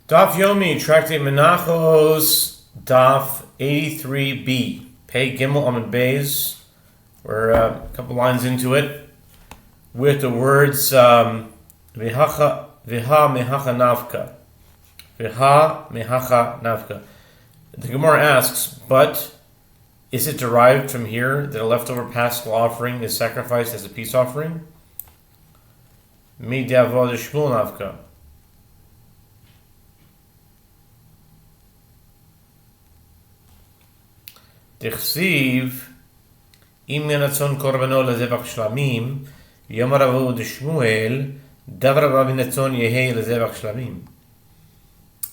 Daf Yomi, Tractate Menachos, Daf 83b. Pei Gimel Amid Beis. We're a couple lines into it with the words Viha Mehacha Navka. Viha Mehacha Navka. The Gemara asks, but is it derived from here that a leftover paschal offering is sacrificed as a peace offering? Mi De'avod Shmuel Navka. Dichsiv im Menachot korbanot lezevach shlamim yomar Rav Shmuel davar Rav Menachot yehei lezevach shlamim.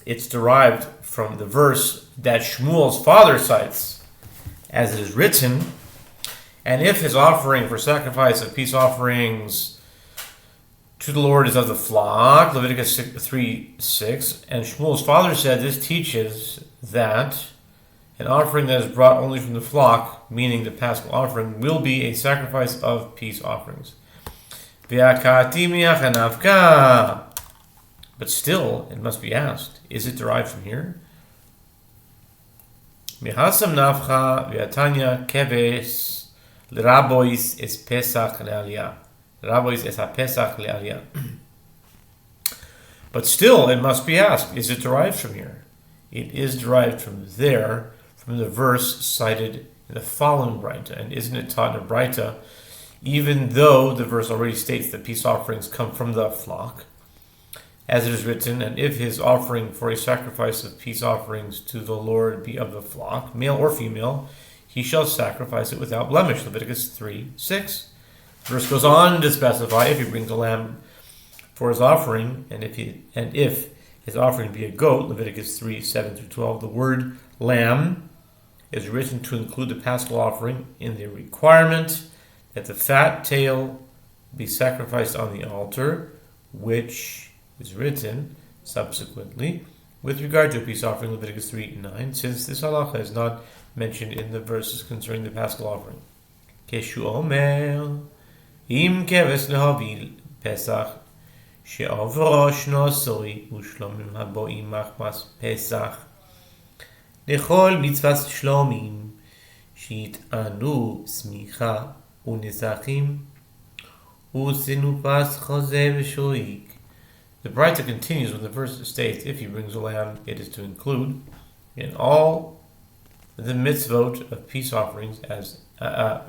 It's derived from the verse that Shmuel's father cites, as it is written, and if his offering for sacrifice of peace offerings to the Lord is of the flock, Leviticus 3:6, and Shmuel's father said this teaches that an offering that is brought only from the flock, meaning the paschal offering, will be a sacrifice of peace offerings. But still, it must be asked, is it derived from here? Mihasam nafcha v'atanya keves l'rabois es pesach le'aliyah. L'rabois es ha-pesach le'aliyah. But still, it must be asked, is it derived from here? It is derived from there, from the verse cited in the following Braita. And isn't it taught in a Braita, even though the verse already states that peace offerings come from the flock, as it is written, and if his offering for a sacrifice of peace offerings to the Lord be of the flock, male or female, he shall sacrifice it without blemish. Leviticus 3:6. The verse goes on to specify if he brings a lamb for his offering, and if his offering be a goat, Leviticus 3:7-12. The word lamb is written to include the paschal offering in the requirement that the fat tail be sacrificed on the altar, which is written subsequently with regard to a peace offering, Leviticus 3:9, since this halacha is not mentioned in the verses concerning the paschal offering. Keshu omer, im keves lehavil pesach, she'avro shnosoi u'shlomim haboim machmas pesach, lechol mitzvas shlomim, she'it'anu smicha u'nesachim, u'sinupas chazeh v'shoik. The Braita continues when the verse states, if he brings a lamb, it is to include in all the mitzvot of peace offerings a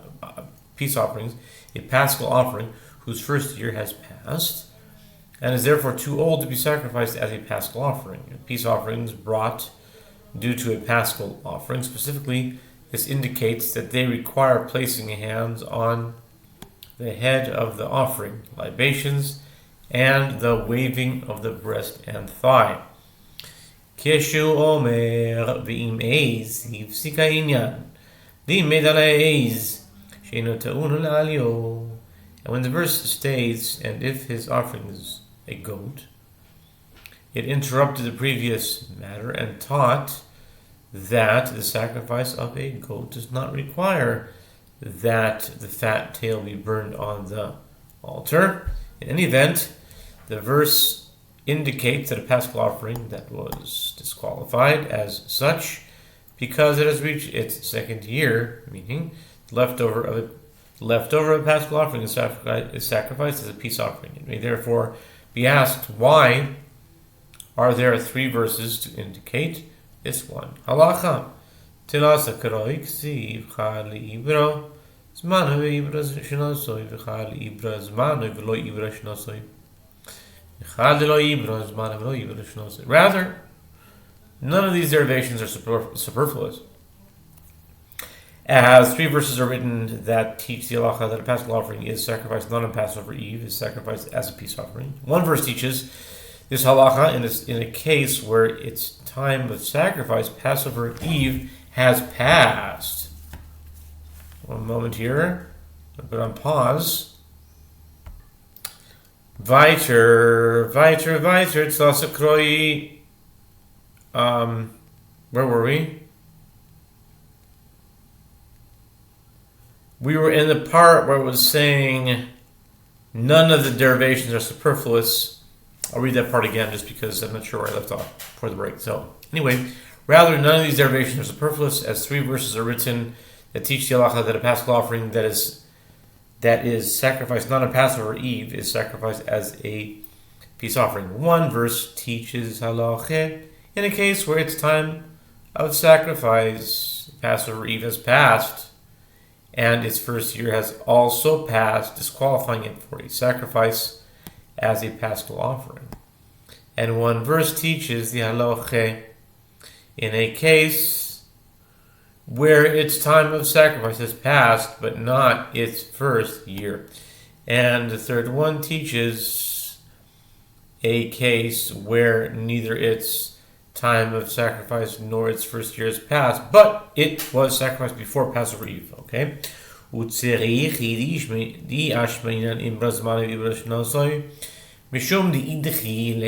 paschal offering whose first year has passed, and is therefore too old to be sacrificed as a paschal offering. Peace offerings brought due to a paschal offering, specifically, this indicates that they require placing hands on the head of the offering, libations, and the waving of the breast and thigh. Keshu omer v'im eiz hifsika inyan v'im med ala eiz she'eno ta'un la'alio. And when the verse states, and if his offering is a goat, it interrupted the previous matter and taught that the sacrifice of a goat does not require that the fat tail be burned on the altar. In any event, the verse indicates that a paschal offering that was disqualified as such because it has reached its second year, meaning leftover of a paschal offering is sacrificed as a peace offering. It may therefore be asked, why are there three verses to indicate this one? Halacha tilasa karoi ksiv chal ibra zman ibra shnosoi v'chal ibra zman v'lo ibra shnosoi. Rather, none of these derivations are superfluous, as three verses are written that teach the halacha that a paschal offering is sacrificed not on Passover Eve, is sacrificed as a peace offering. One verse teaches this halacha in a case where its time of sacrifice, Passover Eve, has passed. One moment here, I'll put on pause. Weiter, Tzasakroi. Where were we? We were in the part where it was saying none of the derivations are superfluous, I'll read that part again just because I'm not sure where I left off before the break. So, anyway, rather, none of these derivations are superfluous, as 3 verses are written that teach the halacha that a paschal offering that is sacrificed not on Passover Eve is sacrificed as a peace offering. 1 verse teaches halacha in a case where its time of sacrifice, Passover Eve, has passed, and its first year has also passed, disqualifying it for a sacrifice as a paschal offering. And 1 verse teaches the halacha in a case where its time of sacrifice has passed, but not its first year. And the third one teaches a case where neither its time of sacrifice nor its first year has passed, but it was sacrificed before Passover Eve. Okay? משום דאידחי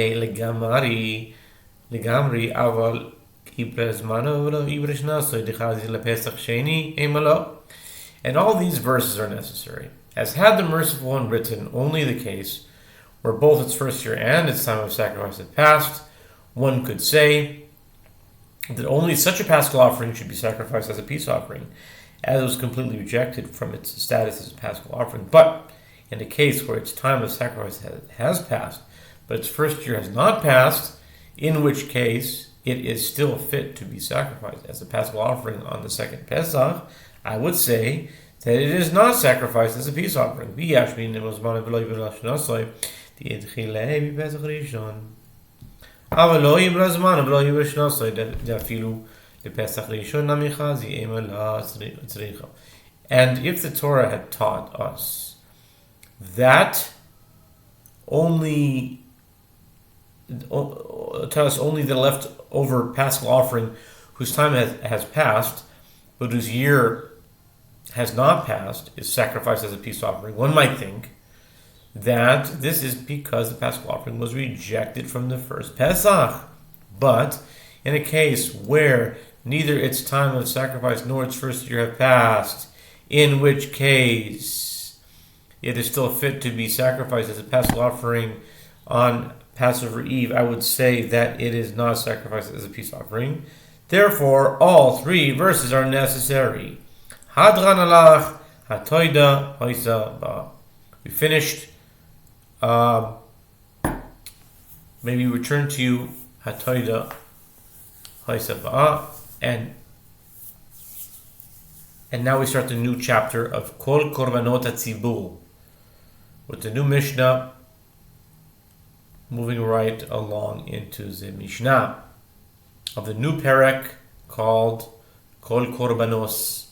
לגמרי אבל איברה זמנו ולא איברה שנתו דחזי לפסח שני אמלו. And all these verses are necessary, as had the merciful one written only the case where both its first year and its time of sacrifice had passed, one could say that only such a paschal offering should be sacrificed as a peace offering, as it was completely rejected from its status as a paschal offering. But in a case where its time of sacrifice has passed, but its first year has not passed, in which case it is still fit to be sacrificed as a paschal offering on the second Pesach, I would say that it is not sacrificed as a peace offering. And if the Torah had taught us that only the leftover paschal offering whose time has passed, but whose year has not passed, is sacrificed as a peace offering, one might think that this is because the paschal offering was rejected from the first Pesach. But in a case where neither its time of sacrifice nor its first year have passed, in which case it is still fit to be sacrificed as a paschal offering on Passover Eve, I would say that it is not sacrificed as a peace offering. Therefore, all 3 verses are necessary. Hadran alach, hatoida, hoisa ba. We finished. Maybe return to you, hatoida, hoisa ba, and now we start the new chapter of Kol Korbanot HaTzibur, with the new Mishnah, moving right along into the Mishnah of the new Perek called Kol Korbanos.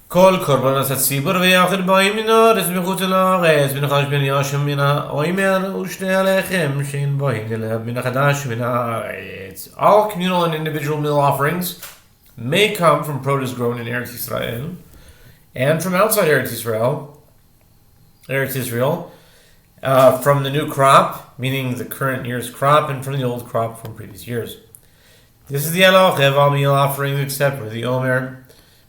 Kol Korbanos HaTzibur v'yachid ba'im minaretz b'chutz ha'aretz v'nachash ben yashim min ha'omer u'shnei alechem she'en ba'im elev min ha'chadash min ha'aretz. All communal and individual meal offerings may come from produce grown in Eretz Yisrael and from outside Eretz Israel, from the new crop, meaning the current year's crop, and from the old crop from previous years. This is the halacha of all meal offerings except for the omer,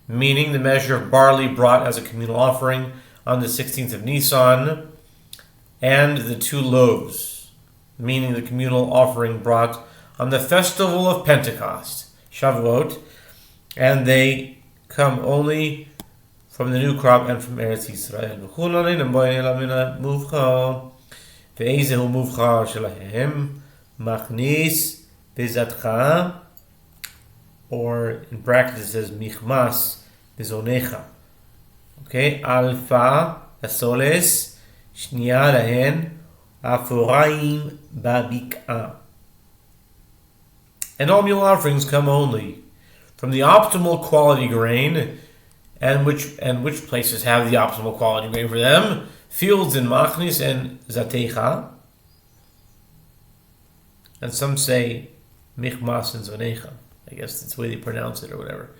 meaning the measure of barley brought as a communal offering on the 16th of Nisan, and the 2 loaves, meaning the communal offering brought on the festival of Pentecost, Shavuot, and they come only from the new crop and from Eretz Yisrael. Or in brackets it says michmas bezonecha. Okay, alfa asoles shniya lahen aforaim babik'a. And all meal offerings come only from the optimal quality grain, and which places have the optimal quality grain for them? Fields in Machnis and Zatecha, and some say Michmas and Zonecha. I guess that's the way they pronounce it or whatever.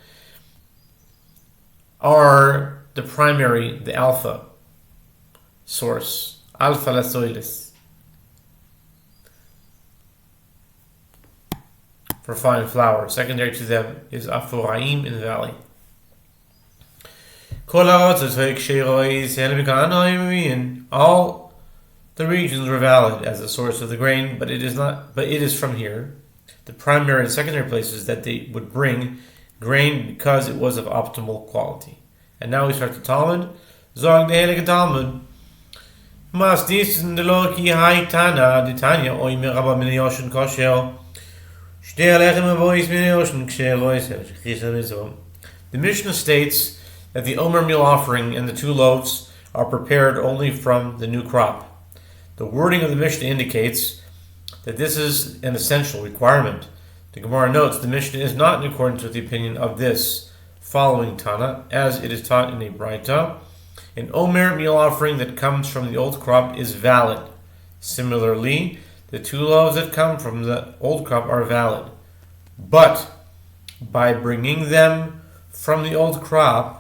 Are the primary, the alpha source, alpha lasoilis, for fine flour. Secondary to them is Aforaim in the valley. All The regions were valid as the source of the grain, but it is not. But it is from here, the primary and secondary places, that they would bring grain because it was of optimal quality. And now we start the Talmud. Zog the Heilige Talmud. Mas diesen de lo ki haitana de Tanya oi mir aber min Yoshen kosher. Shtei alechem avois min Yoshen ksher lois. The Mishnah states that the Omer meal offering and the 2 loaves are prepared only from the new crop. The wording of the Mishnah indicates that this is an essential requirement. The Gemara notes the Mishnah is not in accordance with the opinion of this following Tana, as it is taught in a Braita. An Omer meal offering that comes from the old crop is valid. Similarly, the 2 loaves that come from the old crop are valid. But by bringing them from the old crop,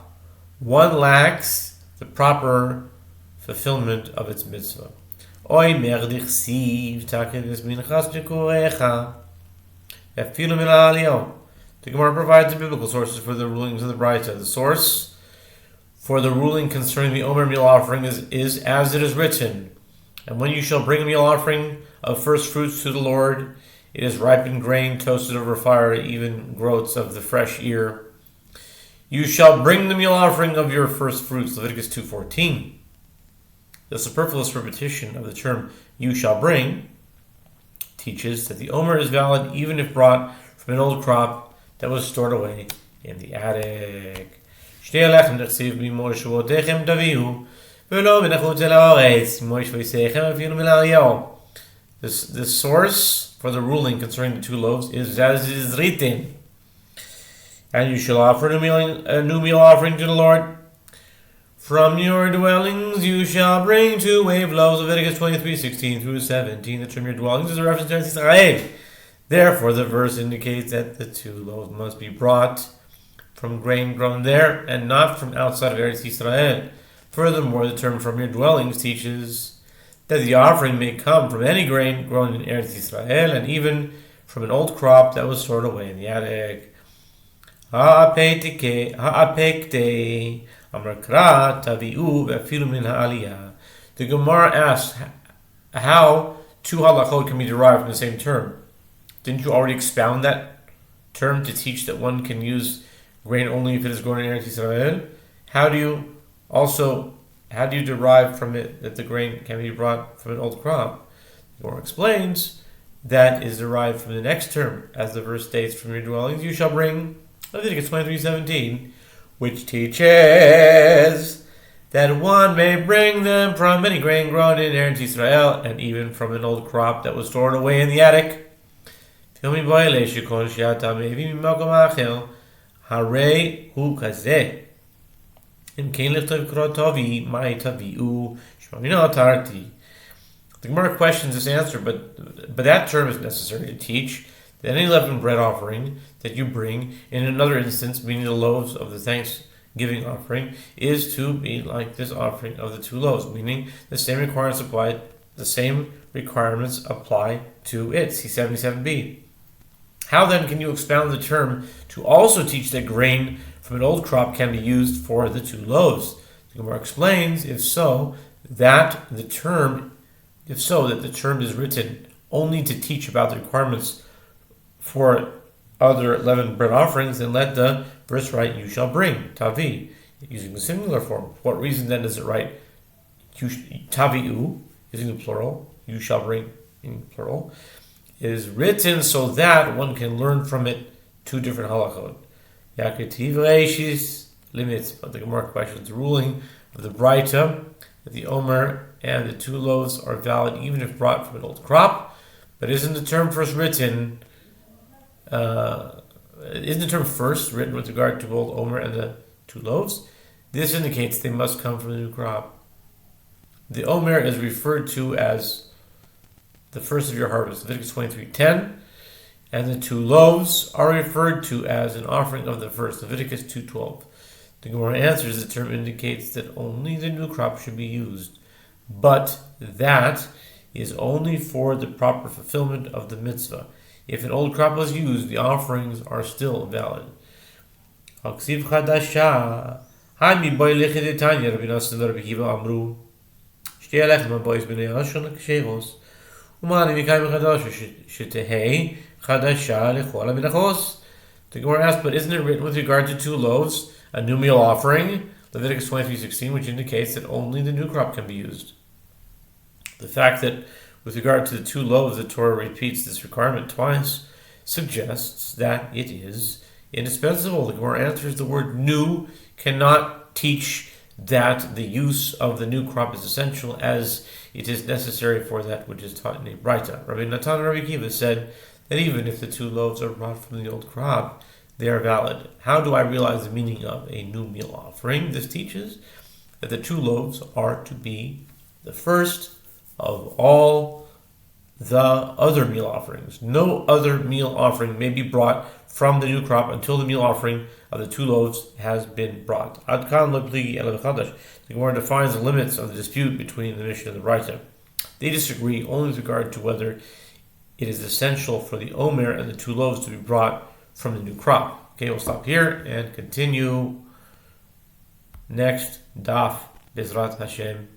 one lacks the proper fulfillment of its mitzvah. Oy merdich siv takedes minchas chekorecha. The Gemara provides the biblical sources for the rulings of the Braita. The source for the ruling concerning the Omer meal offering is as it is written, and when you shall bring a meal offering of first fruits to the Lord, it is ripened grain toasted over fire, even groats of the fresh ear. You shall bring the meal offering of your first fruits, Leviticus 2:14. The superfluous repetition of the term "you shall bring" teaches that the Omer is valid even if brought from an old crop that was stored away in the attic. The source for the ruling concerning the 2 loaves is as it is written, and you shall offer a new meal offering to the Lord. From your dwellings you shall bring 2 wave loaves, Leviticus 23:16 through 17. The term your dwellings is a reference to Eretz Israel. Therefore, the verse indicates that the 2 loaves must be brought from grain grown there and not from outside of Eretz Israel. Furthermore, the term from your dwellings teaches that the offering may come from any grain grown in Eretz Israel and even from an old crop that was stored away in the attic. The Gemara asks how 2 halachot can be derived from the same term. Didn't you already expound that term to teach that one can use grain only if it is grown in Eretz Israel? How do you derive from it that the grain can be brought from an old crop? The Gemara explains that is derived from the next term, as the verse states, from your dwellings you shall bring, Leviticus 23:17, which teaches that one may bring them from any grain grown in Eretz Israel and even from an old crop that was stored away in the attic. The Gemara questions this answer, but that term is necessary to teach that any leavened bread offering that you bring in another instance, meaning the loaves of the thanksgiving offering, is to be like this offering of the 2 loaves, meaning the same requirements apply to it. See 77b. How then can you expound the term to also teach that grain from an old crop can be used for the 2 loaves? The Gemara explains, if so, that the term is written only to teach about the requirements for other leavened bread offerings, then let the verse write, you shall bring, tavi, using the singular form. For what reason then does it write tavi'u, using the plural, you shall bring in plural, is written so that one can learn from it 2 different halachot. Yaketiv reishis limits, but the Gemara questions the ruling of the Braita that the Omer and the 2 loaves are valid even if brought from an old crop, but isn't the term first written with regard to both Omer and the 2 loaves? This indicates they must come from the new crop. The Omer is referred to as the first of your harvest, Leviticus 23:10, and the 2 loaves are referred to as an offering of the first, Leviticus 2:12. The Gemara answers the term indicates that only the new crop should be used, but that is only for the proper fulfillment of the mitzvah. If an old crop was used, the offerings are still valid. Chadash. שתהיה לחם הבויס בני הראשון כשרוס. ומעני מקיים מחדש שתהא חדשה לכל המנחות. The Gemara asks, but isn't it written with regard to 2 loaves, a new meal offering, Leviticus 23:16, which indicates that only the new crop can be used? The fact that with regard to the 2 loaves, the Torah repeats this requirement twice suggests that it is indispensable. The Gemara answers the word new cannot teach that the use of the new crop is essential as it is necessary for that which is taught in a Braita. Rabbi Natan and Rabbi Kiva said that even if the 2 loaves are brought from the old crop, they are valid. How do I realize the meaning of a new meal offering? This teaches that the 2 loaves are to be the first of all the other meal offerings. No other meal offering may be brought from the new crop until the meal offering of the 2 loaves has been brought. Ad kan lo pligi ela b'chadash. The Gemara defines the limits of the dispute between the Mishnah and the Braita. They disagree only with regard to whether it is essential for the omer and the 2 loaves to be brought from the new crop. Okay, we'll stop here and continue next Daf Bezrat Hashem.